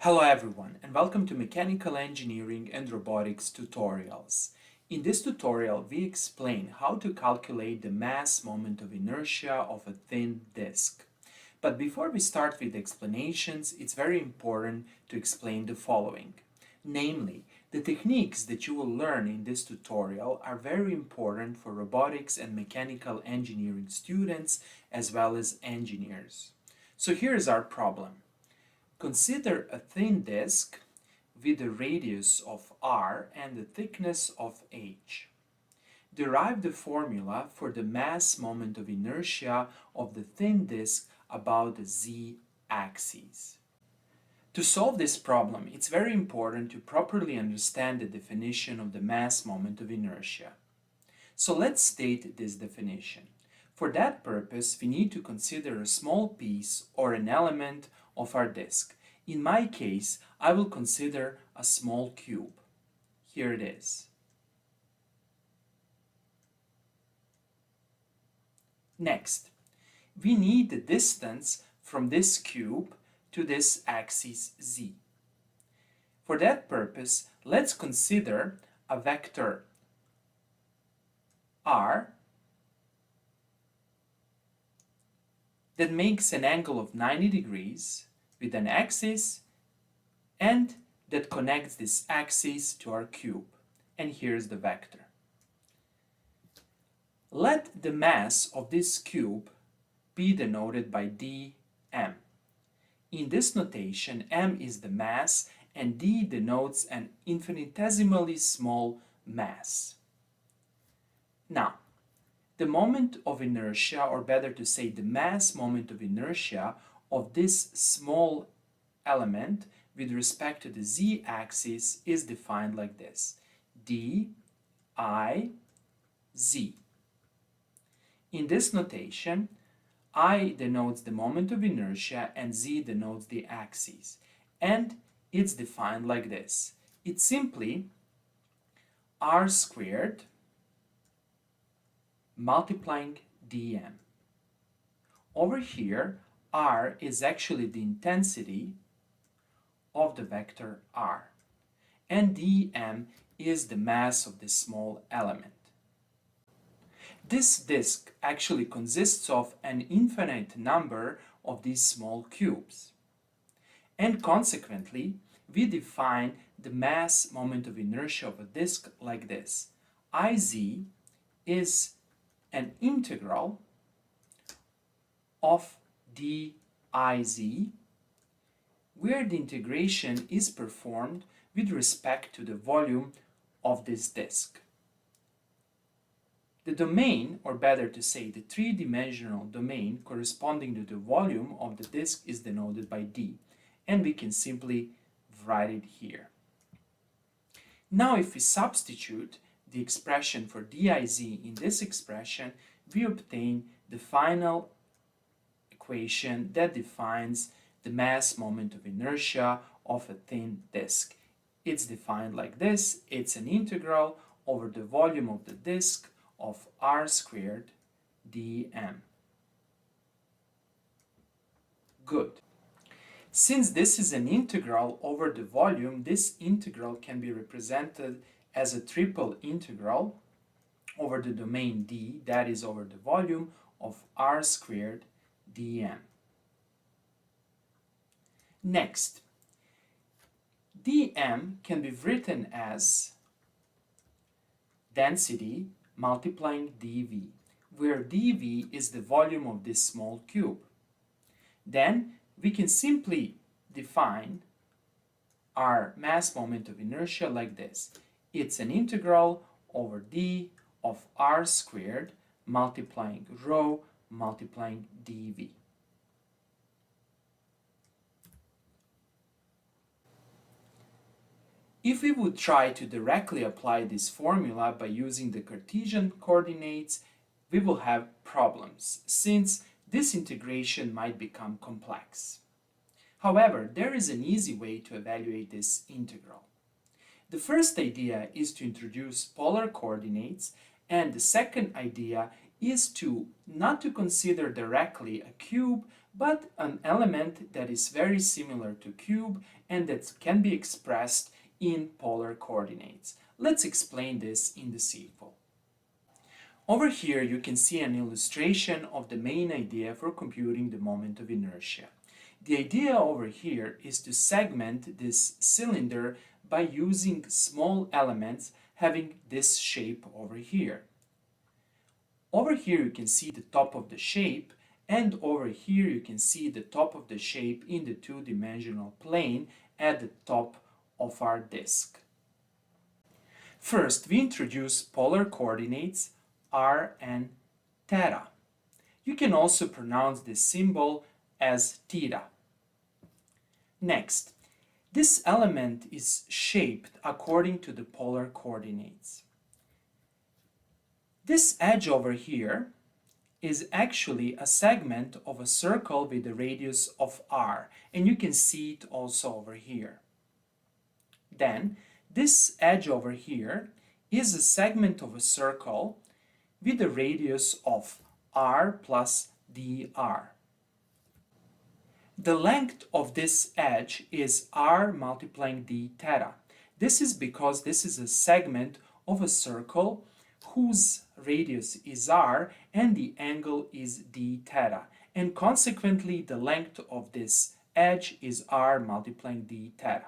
Hello everyone and welcome to Mechanical Engineering and Robotics tutorials. In this tutorial we explain how to calculate the mass moment of inertia of a thin disk. But before we start with explanations, it's very important to explain the following. Namely, the techniques that you will learn in this tutorial are very important for robotics and mechanical engineering students as well as engineers. So here's our problem. Consider a thin disk with a radius of r and a thickness of h. Derive the formula for the mass moment of inertia of the thin disk about the z-axis. To solve this problem, it's very important to properly understand the definition of the mass moment of inertia. So let's state this definition. For that purpose, we need to consider a small piece or an element of our disk. In my case, I will consider a small cube. Here it is. Next, we need the distance from this cube to this axis z. For that purpose, let's consider a vector r that makes an angle of 90 degrees with an axis and that connects this axis to our cube. And here's the vector. Let the mass of this cube be denoted by dm. In this notation, m is the mass and d denotes an infinitesimally small mass. Now, the moment of inertia, or better to say the mass moment of inertia of this small element with respect to the z-axis is defined like this: d I z. In this notation, I denotes the moment of inertia and z denotes the axis, and it's defined like this. It's simply r squared multiplying dm. Over here, r is actually the intensity of the vector r, and dm is the mass of this small element. This disk actually consists of an infinite number of these small cubes, and consequently we define the mass moment of inertia of a disk like this. Iz is an integral of diz, where the integration is performed with respect to the volume of this disk. The domain, or better to say the three-dimensional domain corresponding to the volume of the disk, is denoted by d, and we can simply write it here. Now if we substitute the expression for diz in this expression, we obtain the final equation that defines the mass moment of inertia of a thin disk. It's defined like this. It's an integral over the volume of the disk of r squared dm. Good. Since this is an integral over the volume, this integral can be represented as a triple integral over the domain d, that is over the volume of r squared dm. Next, dm can be written as density multiplying dv, where dv is the volume of this small cube. Then we can simply define our mass moment of inertia like this. It's an integral over d of r squared multiplying rho multiplying dv. If we would try to directly apply this formula by using the Cartesian coordinates, we will have problems, since this integration might become complex. However, there is an easy way to evaluate this integral. The first idea is to introduce polar coordinates, and the second idea is to not to consider directly a cube, but an element that is very similar to cube and that can be expressed in polar coordinates. Let's explain this in the sequel. Over here you can see an illustration of the main idea for computing the moment of inertia. The idea over here is to segment this cylinder by using small elements having this shape over here. Over here you can see the top of the shape, and over here you can see the top of the shape in the two-dimensional plane at the top of our disk. First, we introduce polar coordinates r and theta. You can also pronounce this symbol as theta. Next, this element is shaped according to the polar coordinates. This edge over here is actually a segment of a circle with a radius of r, and you can see it also over here. Then, this edge over here is a segment of a circle with a radius of r plus dr. The length of this edge is r multiplying d theta. This is because this is a segment of a circle whose radius is r and the angle is d theta, and consequently the length of this edge is r multiplying d theta.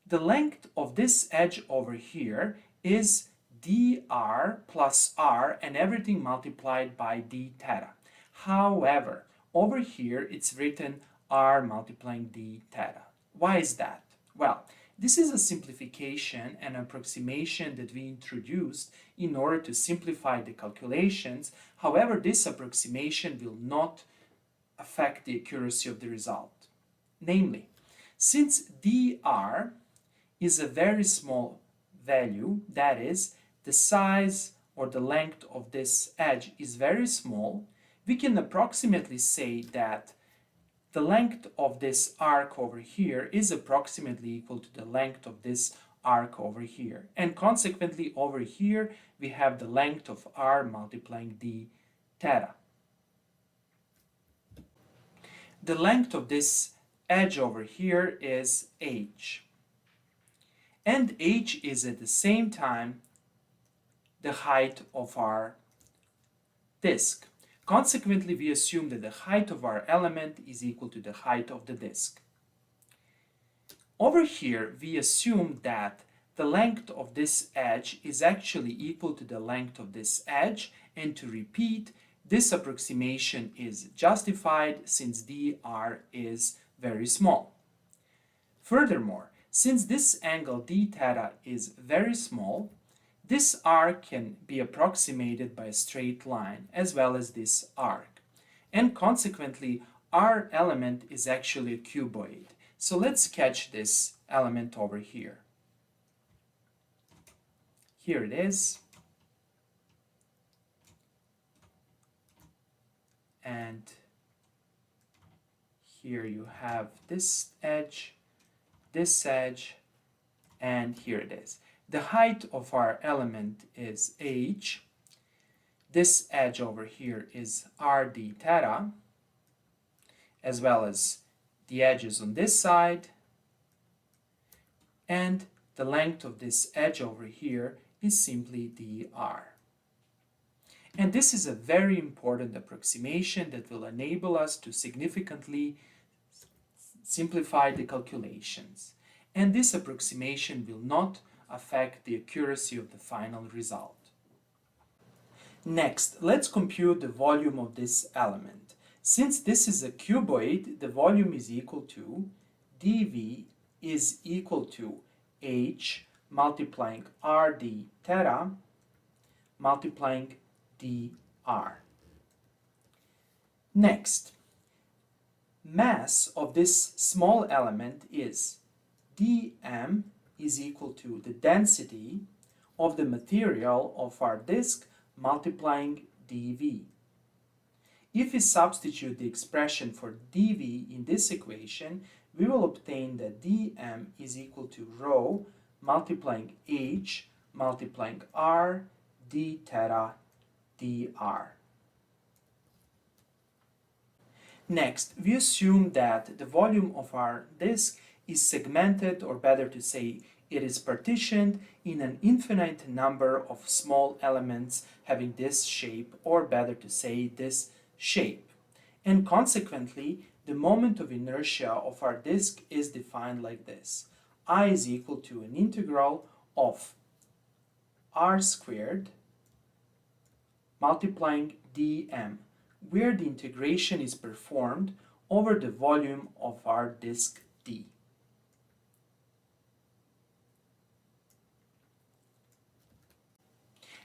The length of this edge over here is dr plus r and everything multiplied by d theta. However, over here it's written r multiplying d theta. Why is that? Well, this is a simplification and approximation that we introduced in order to simplify the calculations. However, this approximation will not affect the accuracy of the result. Namely, since dr is a very small value, that is, the size or the length of this edge is very small, we can approximately say that the length of this arc over here is approximately equal to the length of this arc over here. And consequently, over here, we have the length of r multiplying d theta. The length of this edge over here is h. And h is at the same time the height of our disk. Consequently, we assume that the height of our element is equal to the height of the disk. Over here, we assume that the length of this edge is actually equal to the length of this edge, and to repeat, this approximation is justified since dr is very small. Furthermore, since this angle d theta is very small, this arc can be approximated by a straight line as well as this arc. And consequently, our element is actually a cuboid. So let's sketch this element over here. Here it is. And here you have this edge, and here it is. The height of our element is h. This edge over here is r d theta, as well as the edges on this side. And the length of this edge over here is simply dr. And this is a very important approximation that will enable us to significantly simplify the calculations. And this approximation will not affect the accuracy of the final result. Next, let's compute the volume of this element. Since this is a cuboid, the volume is equal to dV is equal to h multiplying r d theta multiplying dr. Next, mass of this small element is dm is equal to the density of the material of our disk multiplying dV. If we substitute the expression for dV in this equation, we will obtain that dm is equal to rho multiplying h multiplying r d theta dr. Next, we assume that the volume of our disk is segmented, or better to say, it is partitioned in an infinite number of small elements having this shape, or better to say, this shape. And consequently, the moment of inertia of our disk is defined like this. I is equal to an integral of r squared multiplying dm, where the integration is performed over the volume of our disk D.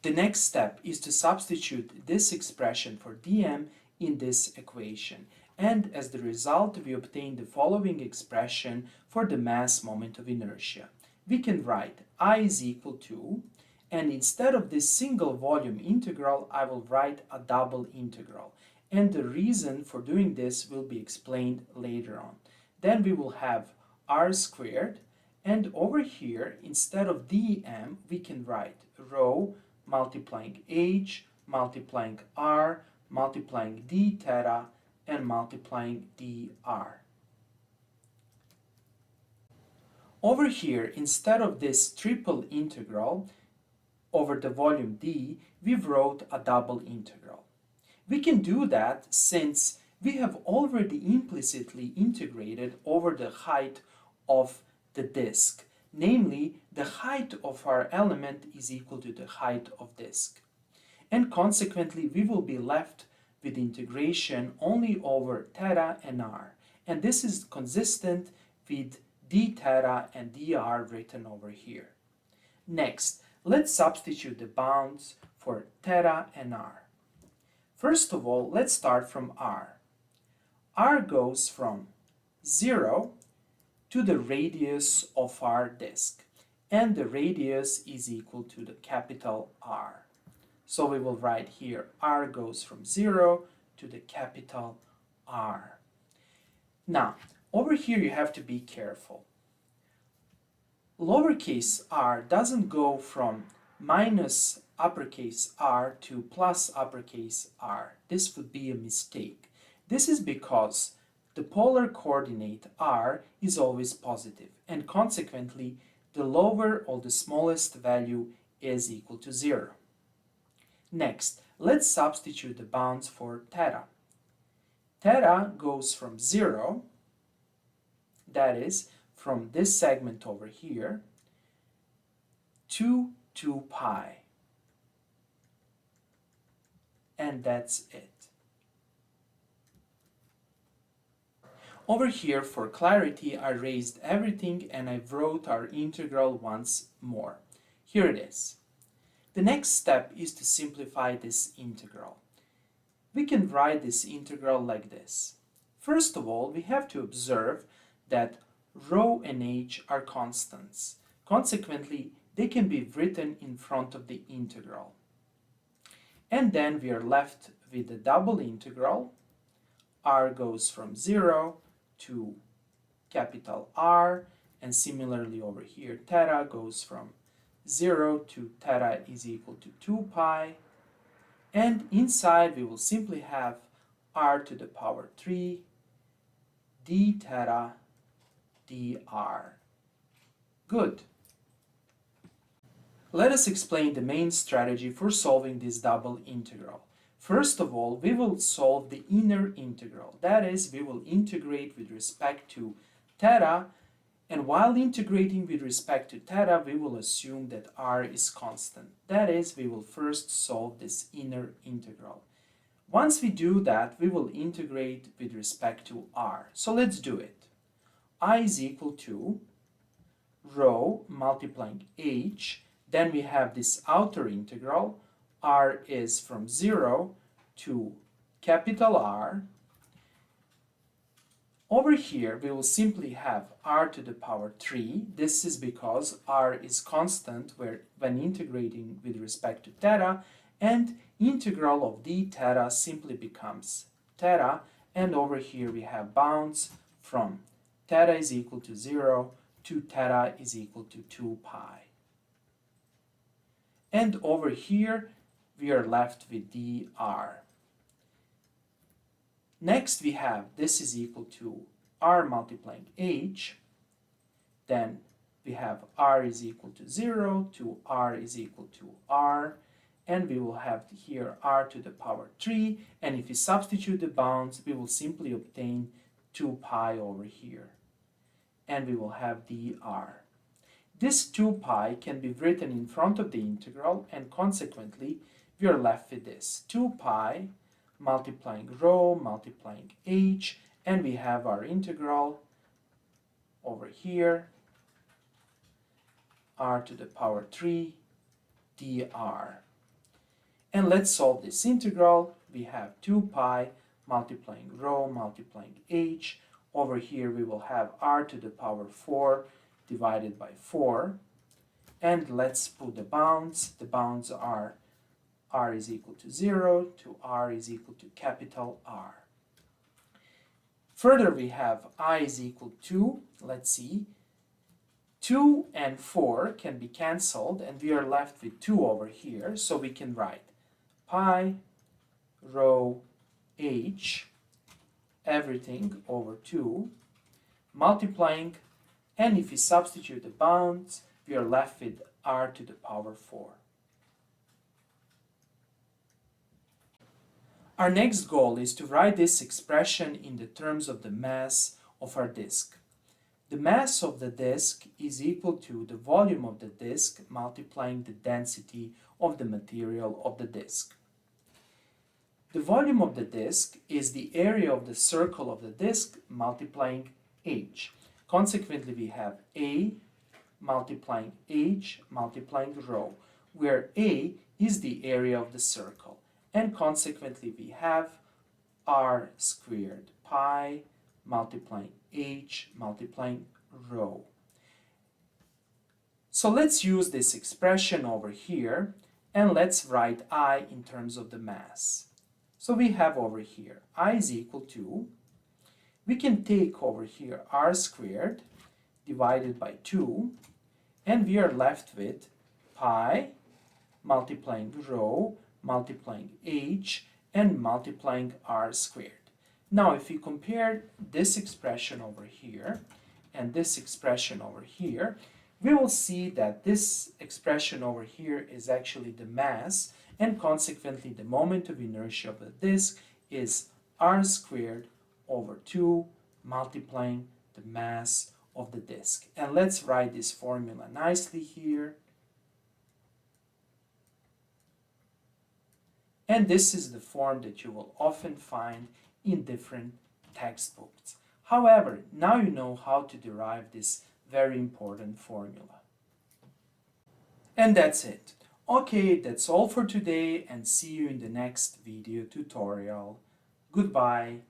The next step is to substitute this expression for dm in this equation, and as the result we obtain the following expression for the mass moment of inertia. We can write I is equal to, and instead of this single volume integral I will write a double integral, and the reason for doing this will be explained later on. Then we will have r squared, and over here instead of dm we can write rho multiplying h multiplying r multiplying d theta and multiplying dr. Over here, instead of this triple integral over the volume D, we wrote a double integral. We can do that since we have already implicitly integrated over the height of the disk. Namely, the height of our element is equal to the height of disk. And consequently, we will be left with integration only over theta and r. And this is consistent with d theta and dr written over here. Next, let's substitute the bounds for theta and r. First of all, let's start from r. R goes from 0 to the radius of our disk, and the radius is equal to the capital R. So we will write here R goes from 0 to the capital R. Now, over here you have to be careful. Lowercase r doesn't go from minus uppercase R to plus uppercase R. This would be a mistake. This is because the polar coordinate r is always positive, and consequently the lower or the smallest value is equal to 0. Next, let's substitute the bounds for theta. Theta goes from 0, that is, from this segment over here, to 2 pi. And that's it. Over here, for clarity, I raised everything and I wrote our integral once more. Here it is. The next step is to simplify this integral. We can write this integral like this. First of all, we have to observe that rho and h are constants. Consequently, they can be written in front of the integral. And then we are left with the double integral. R goes from 0 to capital R, and similarly over here theta goes from 0 to theta is equal to 2 pi, and inside we will simply have r to the power 3 d theta dr. Good. Let us explain the main strategy for solving this double integral. First of all, we will solve the inner integral. That is, we will integrate with respect to theta, and while integrating with respect to theta, we will assume that r is constant. That is, we will first solve this inner integral. Once we do that, we will integrate with respect to r. So let's do it. I is equal to rho multiplying h. Then we have this outer integral. R is from 0 to capital R. Over here, we will simply have r to the power 3. This is because r is constant when integrating with respect to theta, and integral of d theta simply becomes theta, and over here we have bounds from theta is equal to 0 to theta is equal to 2 pi. And over here, we are left with dr. Next we have this is equal to r multiplying h, then we have r is equal to 0 to r is equal to r, and we will have here r to the power 3, and if we substitute the bounds, we will simply obtain 2 pi over here, and we will have dr. This 2 pi can be written in front of the integral, and consequently, we are left with this 2 pi multiplying rho multiplying h, and we have our integral over here, r to the power 3 dr. And let's solve this integral. We have 2 pi multiplying rho multiplying h. Over here we will have r to the power 4 divided by 4. And let's put the bounds. The bounds are r is equal to 0 to r is equal to capital R. Further we have I is equal to, let's see, 2 and 4 can be cancelled, and we are left with 2 over here, so we can write pi rho h everything over 2 multiplying, and if we substitute the bounds, we are left with r to the power 4. Our next goal is to write this expression in the terms of the mass of our disk. The mass of the disk is equal to the volume of the disk multiplying the density of the material of the disk. The volume of the disk is the area of the circle of the disk multiplying h. Consequently, we have A multiplying h multiplying rho, where A is the area of the circle, and consequently we have r squared pi multiplying h multiplying rho. So let's use this expression over here, and let's write I in terms of the mass. So we have over here I is equal to, we can take over here r squared divided by 2, and we are left with pi multiplying rho multiplying h and multiplying r squared. Now if we compare this expression over here and this expression over here, we will see that this expression over here is actually the mass, and consequently the moment of inertia of the disk is r squared over 2 multiplying the mass of the disk. And let's write this formula nicely here. And this is the form that you will often find in different textbooks. However, now you know how to derive this very important formula. And that's it. Okay, that's all for today, and see you in the next video tutorial. Goodbye.